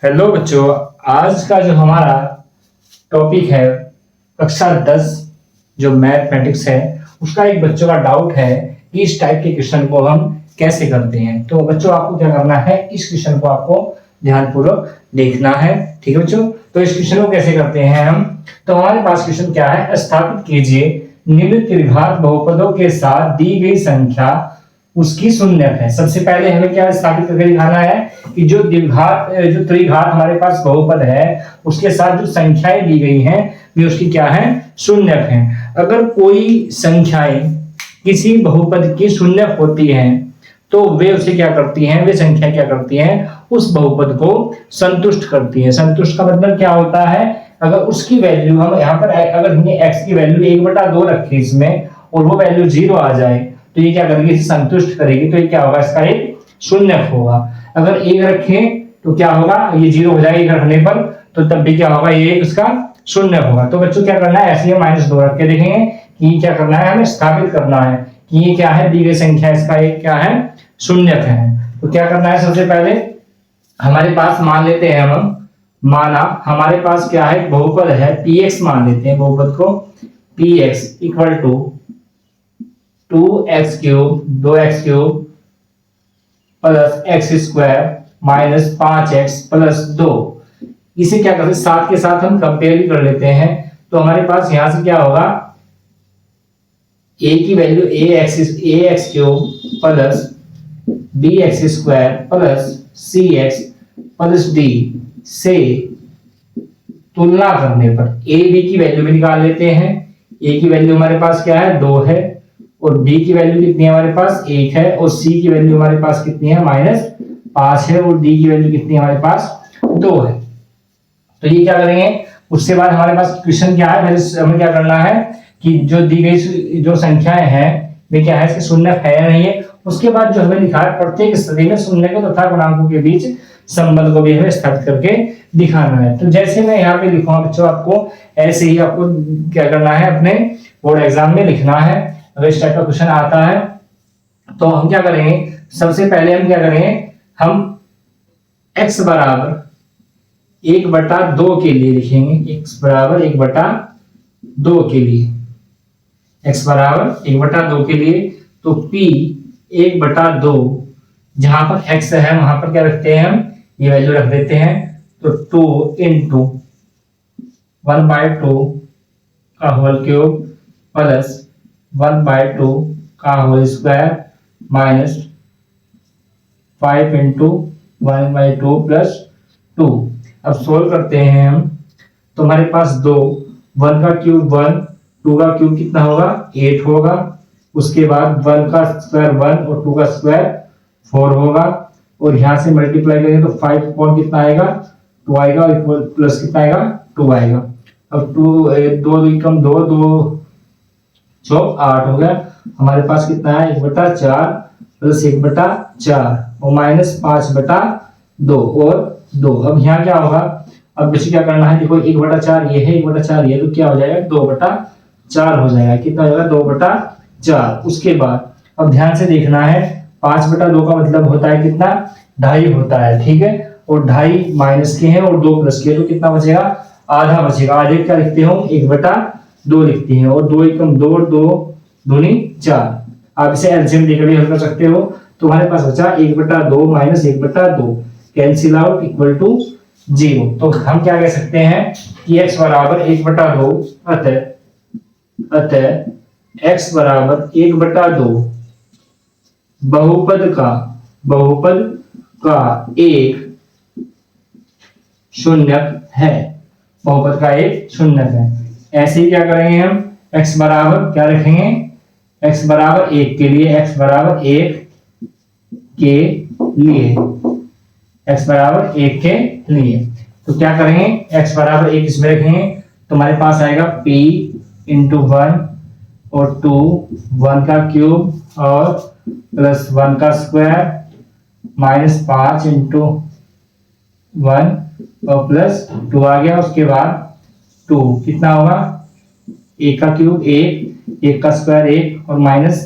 Hello बच्चों, आज का जो हमारा टॉपिक है कक्षा 10 जो मैथमेटिक्स है उसका एक बच्चों का डाउट है कि इस टाइप के क्वेश्चन को हम कैसे करते हैं। तो बच्चों आपको क्या करना है, इस क्वेश्चन को आपको ध्यानपूर्वक देखना है। ठीक है बच्चों, तो इस क्वेश्चन को कैसे करते हैं हम, तो हमारे पास क्वेश्चन क्या है, स्थापित कीजिए निम्न त्रिघात बहुपदों के साथ दी गई संख्या उसकी शून्य है। सबसे पहले हमें क्या स्थापित करके दिखाना है कि जो त्रिघात हमारे पास बहुपद है उसके साथ जो संख्याएं दी गई हैं वे उसकी क्या है, शून्य है। अगर कोई संख्याएं किसी बहुपद की शून्य होती हैं तो वे उसे क्या करती हैं, वे संख्या क्या करती हैं, उस बहुपद को संतुष्ट करती हैं। संतुष्ट का मतलब क्या होता है, अगर उसकी वैल्यू हम यहाँ पर अगर हमने x की वैल्यू 1/2 रखी इसमें और वो वैल्यू 0 आ जाए तो ये क्या करेगी, इसे संतुष्ट करेगी। तो ये क्या होगा, इसका एक शून्य होगा। अगर 1 रखें तो क्या होगा, ये 0 हो जाएगा 1 रखने पर, तो तब भी क्या होगा, ये इसका शून्य होगा। तो बच्चों क्या करना है, ऐसे ही -2 रख के देखेंगे कि क्या करना है, हमें स्थापित करना है कि ये क्या है, दी गई संख्या इसका एक क्या है, शून्य है। तो क्या करना है, सबसे पहले हमारे पास मान लेते हैं हम, माना हमारे पास क्या है, बहुपद है px, मान लेते हैं बहुपद को px equal to 2x cube 2x cube plus x square minus 5x plus 2। इसे क्या करते हैं, साथ के साथ हम कंपेयर भी कर लेते हैं। तो हमारे पास यहां से क्या होगा, a की value ax cube plus bx square plus cx plus d से तुलना करने पर a b की वैल्यू भी निकाल लेते हैं। a की वैल्यू हमारे पास क्या है, 2 है, और b की वैल्यू कितनी है हमारे पास, 1 है, और c की वैल्यू हमारे पास कितनी है, -5 है, और d की वैल्यू कितनी है हमारे पास, 2 है। तो ये क्या करेंगे, उसके बाद हमारे पास क्वेश्चन क्या है, हमें क्या करना है कि जो दी गई जो संख्याएं हैं वे क्या है, इसके शून्य है या नहीं है। उसके बाद जो हमें लिखा है, प्रत्येक स्थिति में शून्य को तथा गुणांकों के बीच संबंध को भी हमें स्थापित करके दिखाना है। तो जैसे मैं यहाँ पे लिखूंगा बच्चों, आपको ऐसे ही आपको क्या करना है, अपने बोर्ड एग्जाम में लिखना है। अगर इस टाइप का क्वेश्चन आता है तो हम क्या करेंगे, सबसे पहले हम क्या करेंगे, हम x बराबर 1/2 के लिए लिखेंगे। x बराबर 1/2 के लिए, x बराबर 1/2 के लिए, तो p 1/2, जहां पर x है वहां पर क्या रखते हैं हम, ये वैल्यू रख देते हैं। तो 2 इंटू 1/2 का होल क्यूब प्लस 1/2 का whole square minus 5 into 1/2 plus 2। अब सोल्व करते हैं हम, तो हमारे पास 2, 1 का क्यूब 1, 2 का क्यूब कितना होगा, 8 होगा। उसके बाद 1 का स्क्वायर 1 और 2 का स्क्वायर 4 होगा, और यहां से मल्टीप्लाई करेंगे तो 5 पॉइंट कितना आएगा, 2 आएगा, और प्लस कितना आएगा, 2 आएगा। अब 2 कम 2 2 8 हो गया। हमारे पास कितना है, 1/4 प्लस 1/4 और माइनस 5/2 और 2। अब यहाँ क्या होगा, अब बच्चे क्या करना है, देखो 1/4 ये है, 1/4 ये, तो क्या हो जाएगा, 2/4 हो जाएगा। कितना हो जाएगा, 2/4। उसके बाद अब ध्यान से देखना है, 5/2 का मतलब होता है कितना, 2.5 होता है। ठीक है, और 2.5 माइनस के हैं और 2 प्लस के, तो कितना बचेगा, आधा बचेगा। आधे क्या लिखते हो, 1/2 लिखते हैं, और 2 एकम 2, 2 दूनी 4। आप इसे एलसीएम लेकर भी हल कर सकते हो। तो हमारे पास बचा 1/2 minus 1/2, cancel out equal to 0। तो हम क्या कह सकते हैं कि x बराबर 1/2, अतः x बराबर 1/2 बहुपद का एक शून्यक है, बहुपद का एक शून्यक है। ऐसे ही क्या करेंगे हम, x बराबर क्या रखेंगे, x बराबर 1 के लिए, x बराबर 1 के लिए, x बराबर 1 के लिए, तो क्या करेंगे, x बराबर 1 इसमें रखेंगे, तो हमारे पास आएगा p इंटू 1 और 2, 1 का क्यूब और प्लस 1 का स्क्वायर माइनस 5 इंटू 1 और प्लस 2 आ गया। उसके बाद 2 कितना होगा, 1 का क्यूब 1, 1 का स्क्वायर 1 और माइनस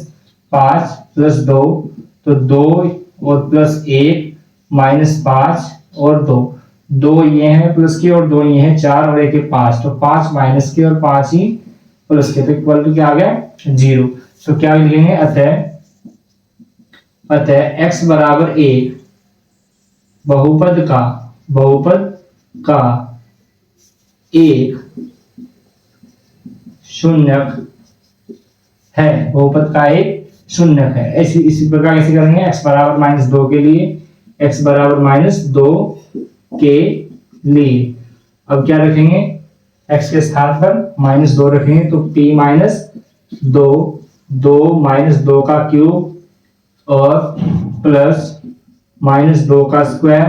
5 प्लस 2, तो 2 और प्लस 1 -5 और 2, दो ये हैं प्लस के और दो ये हैं 4 और एक है 5, तो 5 माइनस के और 5 ही प्लस के, तो इक्वल टू क्या आ गया 0। तो क्या लिखेंगे अतः x बराबर 1 बहुपद का एक शून्यक है, बहुपद का एक शून्यक है। इसी प्रकार कैसे करेंगे, x बराबर -2 के लिए, x बराबर -2 के लिए अब क्या रखेंगे, x के स्थान पर -2 रखेंगे, तो p -2 -2 का क्यूब और प्लस -2 का स्क्वायर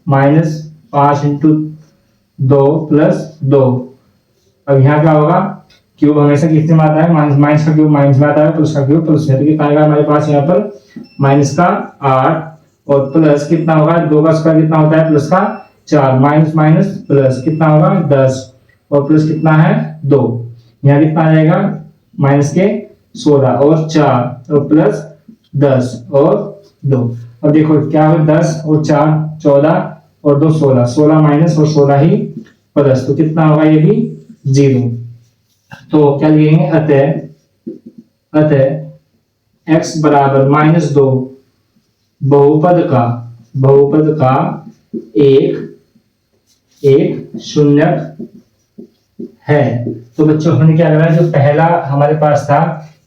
-5 इंटू 2 प्लस 2। अब यहाँ क्या होगा, क्यूब हमेशा किससे में आता है, माइनस का क्यूब माइनस में आता है, प्लस का क्यूब प्लस में, तो कितना आएगा हमारे पास यहाँ पर -8 और प्लस कितना होगा, 2 का स्क्वायर कितना होता है प्लस का 4, माइनस माइनस प्लस कितना होगा 10 और प्लस कितना है 2, यहाँ कितना आ जाएगा माइनस के 16 और 4 और प्लस 10 और 2। अब देखो क्या हो, 10 और 4 14 और 2 16, 16 माइनस और 16 ही प्लस, तो कितना होगा ये भी 0। तो क्या लिखेंगे, अतः x बराबर -2 बहुपद का एक शून्यक है। तो बच्चों हमने क्या करा, जो पहला हमारे पास था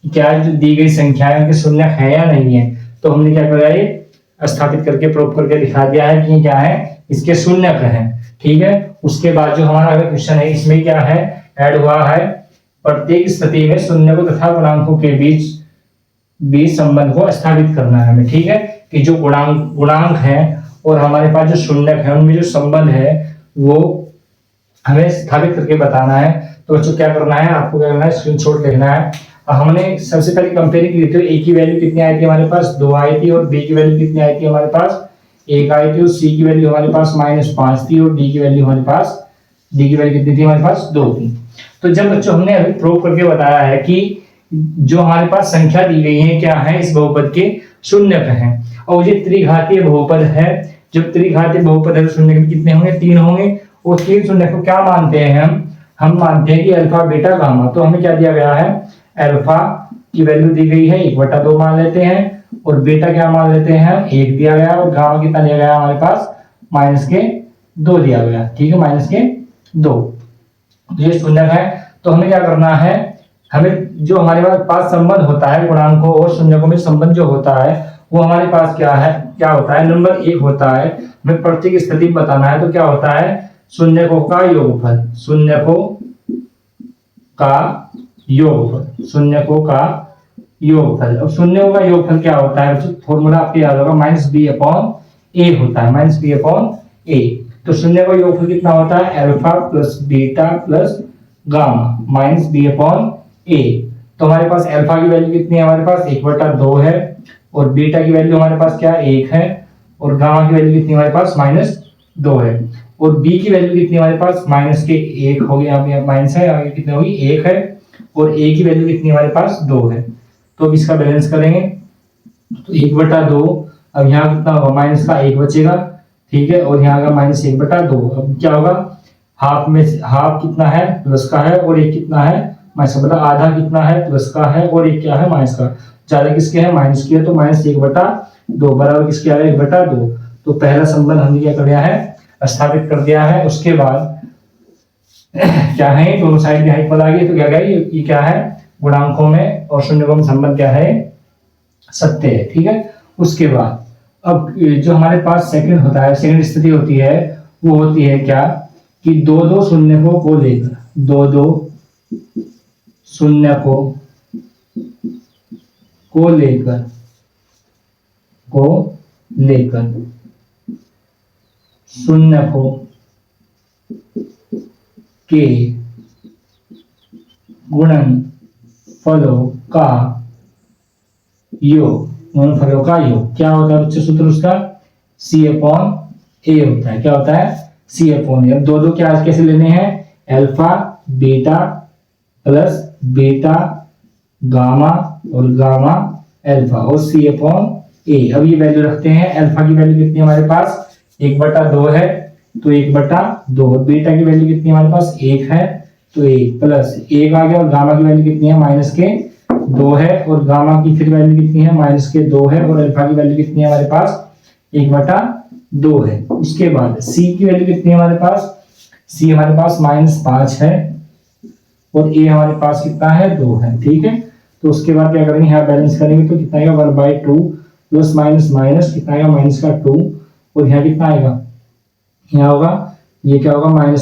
क्या जो दी गई संख्या है उनके शून्यक है या नहीं है, तो हमने क्या करा, ये स्थापित करके प्रूव करके दिखा दिया है कि क्या है, इसके शून्यक है। ठीक है, उसके बाद जो हमारा अगला क्वेश्चन है इसमें क्या है, ऐड हुआ है प्रत्येक स्थिति में शून्यकों तथा गुणांकों के बीच संबंध को स्थापित करना है हमें। ठीक है, कि जो गुणांक है और हमारे पास जो शून्यक है उनमें जो संबंध है वो हमें स्थापित करके बताना है। तो बच्चों क्या करना है, आपको क्या करना है, स्क्रीनशॉट लेना है। हमने सबसे पहले कंपेयरिंग की थी, ए की वैल्यू कितनी आई थी हमारे पास 2 आई थी, और बी की वैल्यू कितनी आई थी हमारे पास 1 आई थी, और सी की वैल्यू हमारे पास -5 थी, और डी की वैल्यू कितनी थी हमारे पास 2 थी। तो जब बच्चों हमने अभी प्रूव करके बताया है कि जो हमारे पास संख्या दी गई है क्या है, इस बहुपद के शून्यक हैं, और ये त्रिघातीय बहुपद है। जब त्रिघातीय बहुपद है तो शून्यक कितने होंगे, 3 होंगे, और 3 शून्यक को क्या मानते हैं हम मानते हैं कि अल्फा बीटा गामा। तो हमें क्या दिया गया है, अल्फा की वैल्यू दी गई है 1/2 मान लेते हैं, और बीटा क्या मान लेते हैं 1 दिया गया, और गामा कितना दिया गया हमारे पास -2 दिया गया। ठीक है, -2, तो ये शून्यक है। तो हमें क्या करना है, हमें जो हमारे पास संबंध होता है गुणांकों और शून्यकों में संबंध जो होता है वो हमारे पास क्या होता है, नंबर 1 होता है, हमें प्रत्येक स्थिति बताना है। तो क्या होता है, शून्यकों का योगफल, अब शून्यों का योगफल क्या होता है, फॉर्मूला आपको याद होगा -b/a होता है, -b/a। तो शून्य का योगफल कितना होता है, alpha plus beta plus gamma -b/a। तो हमारे पास अल्फा की वैल्यू कितनी है, हमारे पास 1/2 है, और बीटा की वैल्यू हमारे पास क्या 1 है, और गामा की वैल्यू कितनी हमारे पास -2 है, और बी की वैल्यू कितनी हमारे पास -1 हो गया, यहाँ माइनस है, आगे कितनी होगी 1 है, और ए की वैल्यू कितनी हमारे पास 2 है। तो अब इसका बैलेंस करेंगे तो 1/2, अब यहाँ कितना होगा, माइनस का 1 बचेगा। ठीक है, और यहाँ का -1/2, अब क्या होगा, हाफ कितना है प्लस का है, और एक कितना है माइनस का, मतलब आधा कितना है प्लस का है, और एक क्या है माइनस का, ज्यादा किसके है माइनस की है, तो -1/2 बराबर किसके आ रहा है 1/2। तो पहला संबंध हमने क्या कर दिया है, स्थापित कर दिया है। उसके बाद क्या है, दोनों साइड की हाइट बता गई, तो क्या है ये क्या है, गुणांकों में और शून्यकों में संबंध क्या है, सत्य है। ठीक है, उसके बाद अब जो हमारे पास सेकंड होता है, सेकंड स्थिति होती है, वो होती है क्या कि 2 शून्यकों को लेकर 2 शून्यकों को लेकर शून्यकों के गुणनफलों का योग क्या होता है बच्चे, सूत्र उसका C/A होता है। क्या होता है, C/A। अब 2 क्या कैसे लेने हैं, alpha beta plus beta gamma और गामा अल्फा और C/A। अब ये वैल्यू रखते हैं, अल्फा की वैल्यू कितनी हमारे पास 1/2 है, तो 1/2। बीटा की वैल्यू कितनी है हमारे पास 1 है, तो 1 प्लस 1 आ गया, और गामा की वैल्यू कितनी है -2 है, और गामा की फिर वैल्यू कितनी है -2 है, और अल्फा की वैल्यू कितनी है हमारे पास 1/2 है। उसके बाद सी की वैल्यू कितनी है हमारे पास, सी हमारे पास -5 है, और ए हमारे पास कितना है 2 है। ठीक है, तो उसके बाद क्या करेंगे, यहाँ बैलेंस करेंगे तो कितना आएगा 1/2 प्लस माइनस माइनस कितना आएगा -2, और यहाँ कितना आएगा, यहाँ होगा ये क्या होगा -2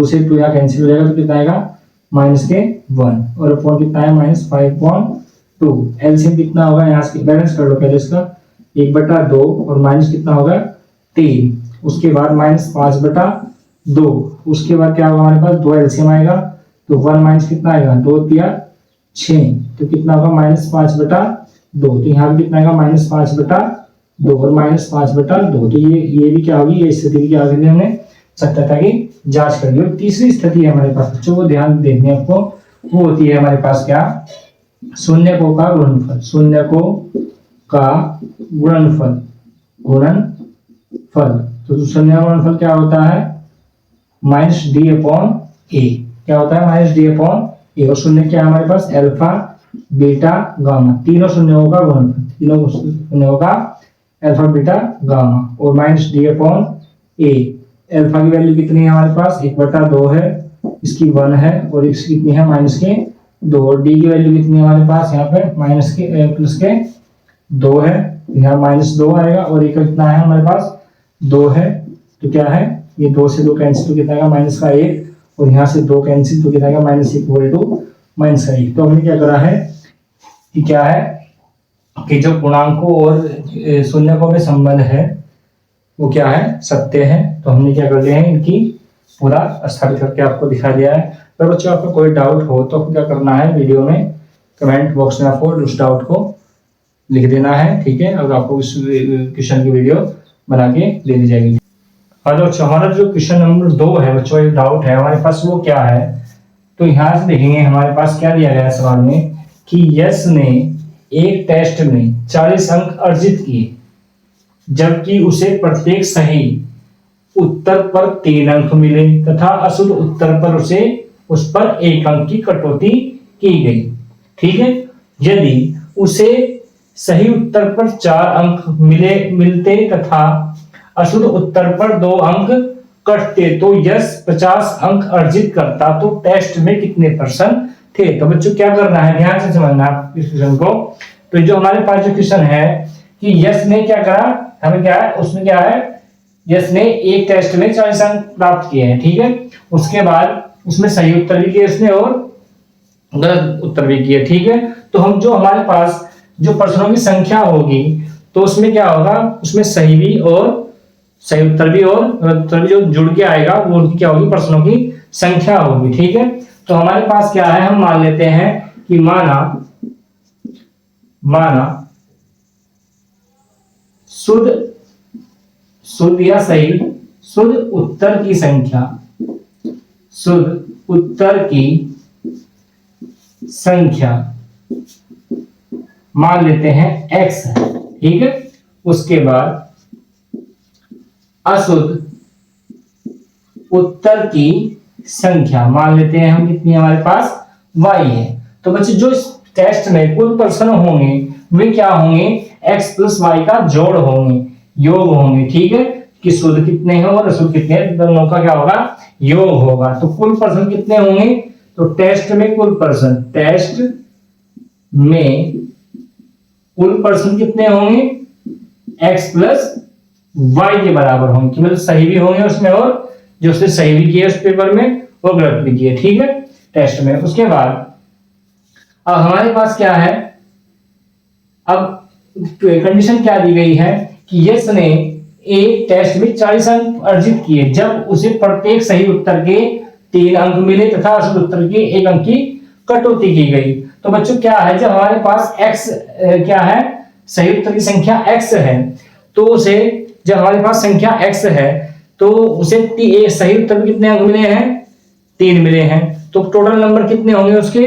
से 2 यहाँ कैंसिल हो जाएगा, तो कितना आएगा -1, और अपॉन कितना है -5/2। एलसीएम कितना होगा, यहाँ से बैलेंस कर लो पहले इसका, 1/2 और माइनस कितना होगा 3, उसके बाद -5/2, उसके बाद क्या होगा हमारे पास 2 एलसीएम आएगा, तो 1 माइनस कितना आएगा 2 3 6, तो कितना होगा -5/2, तो यहाँ भी कितना आएगा -5/2 और -5/2, तो ये भी क्या होगी, ये स्थिति क्या होगी, हमने सत्यता की जांच कर ली। और तीसरी स्थिति है हमारे पास बच्चों, वो ध्यान देखने आपको, वो होती है हमारे पास क्या, शून्यकों का गुणनफल, शून्यकों का गुणनफल। तो शून्य का गुणनफल क्या होता है -d/a, क्या होता है -d/a, और शून्य क्या है हमारे पास अल्फा बीटा गामा, तीनों शून्यों का गुणनफल, तीनों शून्यों का अल्फा बीटा गामा, और -d/a। अल्फा की वैल्यू कितनी है हमारे पास 1/2 है, इसकी 1 है, और इसकी कितनी है -2, और डी की वैल्यू कितनी है हमारे पास यहाँ पे +2 है, यहाँ -2 आएगा, और एक कितना है हमारे पास 2 है, तो क्या है ये 2 से 2 कैंसिल, तो कितना आएगा -1, और यहाँ से 2 कैंसिल, तो कितना आएगा -1/-1। तो हमने क्या करा है कि क्या है कि जो पूर्णांकों और शून्यकों में संबंध है वो क्या है सत्य है, तो हमने क्या कर लिया है इनकी पूरा स्थापित करके आपको दिखा दिया है। अगर बच्चों आपको कोई डाउट हो तो क्या करना है, वीडियो में कमेंट बॉक्स में आपको उस डाउट को लिख देना है, ठीक है, और आपको इस क्वेश्चन की वीडियो बना के दे दी जाएगी। और बच्चों हमारा जो क्वेश्चन नंबर 2 है बच्चों, एक डाउट है हमारे पास, वो क्या है, तो यहाँ से देखेंगे हमारे पास क्या दिया गया है सवाल में कि यश ने एक टेस्ट में 40 अंक अर्जित किए, जबकि उसे प्रत्येक सही उत्तर पर 3 अंक मिले तथा अशुद्ध उत्तर पर उस पर 1 अंक की कटौती की गई। ठीक है, यदि उसे सही उत्तर पर 4 अंक मिलते तथा अशुद्ध उत्तर पर 2 अंक कटते तो यश 50 अंक अर्जित करता, तो टेस्ट में कितने % थे। तो बच्चों क्या करना है, ध्यान से समझना आप इस क्वेश्चन को। तो जो हमारे पास जो क्वेश्चन है कि यश ने क्या करा, हमें क्या है उसमें क्या है, यश ने एक टेस्ट में 40 अंक प्राप्त किए हैं, ठीक है, उसके बाद उसमें सही उत्तर भी किए उसने और गलत उत्तर भी किए, ठीक है। तो हम जो हमारे पास जो प्रश्नों की संख्या होगी तो उसमें क्या होगा, उसमें सही भी और सही उत्तर भी और गलत उत्तर भी जो जुड़ के आएगा वो उनकी क्या होगी, प्रश्नों की संख्या होगी, ठीक है। तो हमारे पास क्या है, हम मान लेते हैं कि माना शुद्ध या सही शुद्ध उत्तर की संख्या मान लेते हैं x है, ठीक है। उसके बाद अशुद्ध उत्तर की संख्या मान लेते हैं हम कितनी हमारे पास y है। तो बच्चे जो इस टेस्ट में कुल प्रश्न होंगे वे क्या होंगे, x + y का जोड़ होंगे, योग होंगे, ठीक है, कि शुद्ध कितने हैं और अशुद्ध कितने हैं, दोनों का क्या होगा, योग होगा। तो कुल प्रश्न कितने होंगे, तो टेस्ट में कुल प्रश्न कितने होंगे, x + y के बराबर होंगे, कि मतलब सही भी होंगे उसमें और जो उसने सही भी किए उस पेपर में वो गलत भी किए, ठीक है, टेस्ट में। उसके बाद अब हमारे पास क्या है, अब कंडीशन क्या दी गई है कि यश ने एक टेस्ट में 40 अंक अर्जित किए जब उसे प्रत्येक सही उत्तर के 3 अंक मिले तथा अशुद्ध उत्तर के 1 अंक की कटौती की गई। तो बच्चों क्या है, जब हमारे पास x क्या है, सही उत्तर की संख्या x है, तो उसे जब हमारे पास संख्या x है तो उसे सही उत्तर कितने अंक मिले हैं, 3 मिले हैं, तो टोटल नंबर कितने होंगे उसके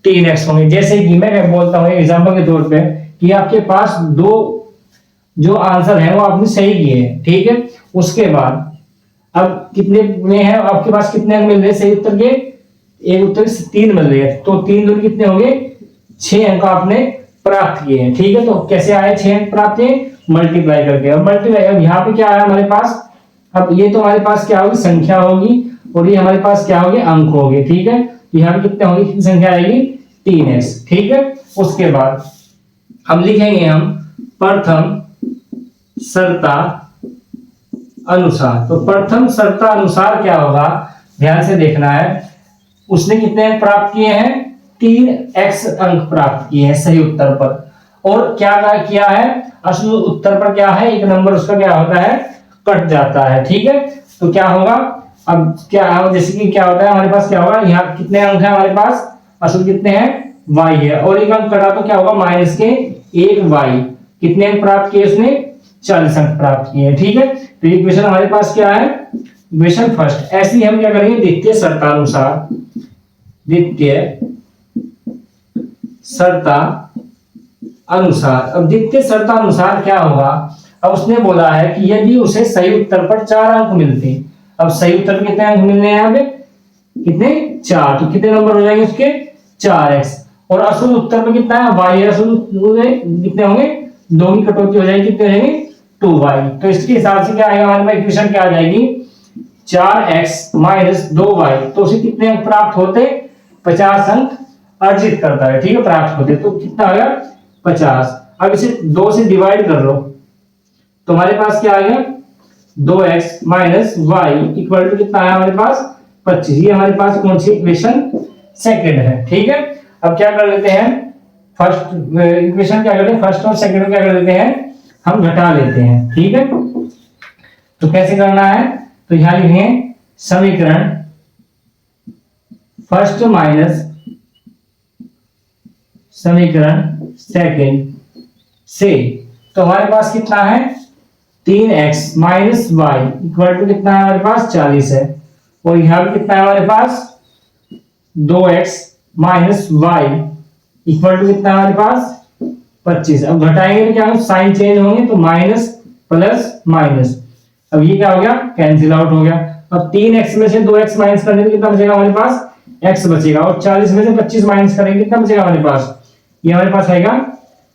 3x होंगे। जैसे कि मैं बोलता हूँ एग्जांपल के तौर पे कि आपके पास 2 जो आंसर है वो आपने सही किए हैं, ठीक है। उसके बाद अब कितने में है आपके पास, कितने अंक मिल रहे हैं सही उत्तर के? एक उत्तर से 3 मिल रहे हैं, तो 3 दूनी कितने होंगे? 6 अंक आपने प्राप्त किए हैं। ठीक है, तो कैसे आए 6 अंक प्राप्त किए? मल्टीप्लाई करके। अब मल्टीप्लाई, अब यहाँ पे क्या आया हमारे पास? अब ये तो हमारे पास क्या होगी? संख्या होगी, और ये हमारे पास क्या होगी? अंक होंगे। ठीक है, तो यहाँ पे कितने होंगे? कितनी संख्या आएगी? 3x। ठीक है, उसके बाद अब लिखेंगे हम प्रथम सर्ता अनुसार। तो प्रथम सर्ता अनुसार क्या होगा, ध्यान से देखना है। उसने कितने अंक प्राप्त किए हैं? 3x अंक प्राप्त किए हैं सही उत्तर पर। और क्या किया है? असल उत्तर पर क्या है? एक नंबर उसका क्या होता है? कट जाता है। ठीक है, तो क्या होगा? अब क्या, जैसे कि क्या होता है हमारे पास, क्या होगा? यहाँ कितने अंक है हमारे पास? असल कितने हैं? y है, और एक अंक कटा तो क्या होगा? माइनस के 1y। कितने अंक प्राप्त किए उसने? 40 अंक प्राप्त किए। ठीक है, तो ये क्वेश्चन हमारे पास क्या है? Question first. ऐसे ही हम क्या करेंगे? द्वितीय शर्तानुसार, द्वितीय शर्ता अनुसार। अब द्वितीय शर्तानुसार क्या होगा? अब उसने बोला है कि यदि उसे सही उत्तर पर 4 अंक मिलते। अब सही उत्तर पर कितने अंक मिलने हैं? यहाँ पे कितने? 4। तो कितने नंबर हो जाएंगे उसके? 4x। और असल उत्तर पर कितना है? y। असल कितने होंगे? 2 की कटौती हो जाएगी, कितने हो जाएंगे? 2y। तो इसके हिसाब से क्या आएगा हमारे पास? इक्वेशन क्या आ जाएगी? 4x minus 2y। तो उसे कितने अंक प्राप्त होते? 50 अंक अर्जित करता है। ठीक है, प्राप्त होते। तो कितना आ गया? 50। अब इसे 2 से डिवाइड कर लो, तो हमारे पास क्या आ गया? 2x minus y equal to कितना आया हमारे पास? 25। ये हमारे पास कौन सी इक्वेशन? सेकंड है। ठीक है, अब क्या कर लेते हैं? फर्स्ट इक्वेशन क्या करते हैं? फर्स्ट और सेकंड क्या कर लेते हैं? हम घटा लेते हैं। ठीक है, तो कैसे करना है? तो यहां लिखेंगे समीकरण फर्स्ट माइनस समीकरण सेकंड से। तो हमारे पास कितना है? 3x minus y equal to कितना है हमारे पास? 40 है। और यहां भी कितना है हमारे पास? 2x minus y equal to कितना है हमारे पास? 25। अब घटाएंगे तो क्या होगा? साइन चेंज होंगे, तो माइनस प्लस माइनस। अब ये क्या हो गया? कैंसिल आउट हो गया। अब 3x में से 2x माइनस करने में कितना बचेगा हमारे पास? x बचेगा। और 40 में से 25 माइनस करेंगे, कितना बचेगा हमारे पास? ये हमारे पास आएगा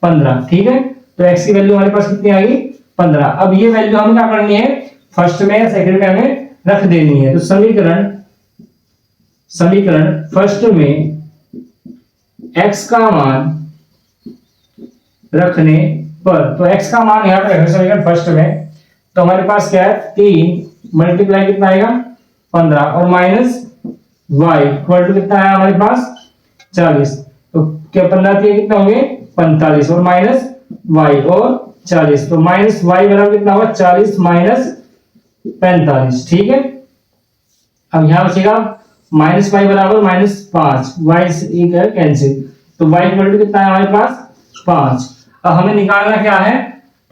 15। ठीक है, तो x की वैल्यू हमारे पास कितनी आएगी? 15। अब ये वैल्यू हमें क्या करनी है? फर्स्ट में या सेकंड में हमें रख देनी है। तो समीकरण फर्स्ट में x का मान रखने पर, तो x का मान यहाँ पे रखें समीकरण फर्स्ट में, तो हमारे पास क्या है? 3 मल्टीप्लाई कितना आएगा? 15 और माइनस y इक्वल टू कितना है हमारे पास? 40। तो क्या 15 के कितना होंगे? 45 और माइनस y और 40। तो माइनस y बराबर कितना होगा? 40 माइनस 45। ठीक है, अब यहां बचेगा माइनस y बराबर माइनस 5। y एक है कैंसिल, तो y इक्वल टू कितना है हमारे पास? 5। अब हमें निकालना क्या है?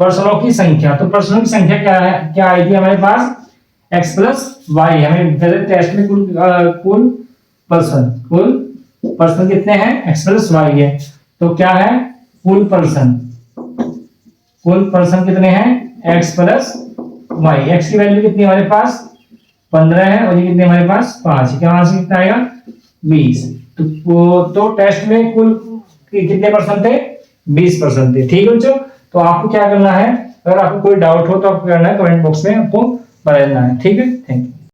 प्रश्नों की संख्या। तो प्रश्नों की संख्या क्या है? क्या आई थी हमारे पास? x plus y. हमें टेस्ट में कुल पर्सन कितने हैं? x प्लस वाई है। तो क्या है? कुल पर्सन कितने हैं? x plus y. x की वैल्यू कितनी हमारे पास? 15 है, और ये कितने हमारे पास? 5। क्या वहां से कितना आएगा? 20। तो टेस्ट में कुल कितने पर्सन थे? 20% थे। ठीक है बच्चों, तो आपको क्या करना है? अगर आपको कोई डाउट हो तो आपको करना है कमेंट बॉक्स में आपको बताना है। ठीक है, थैंक यू।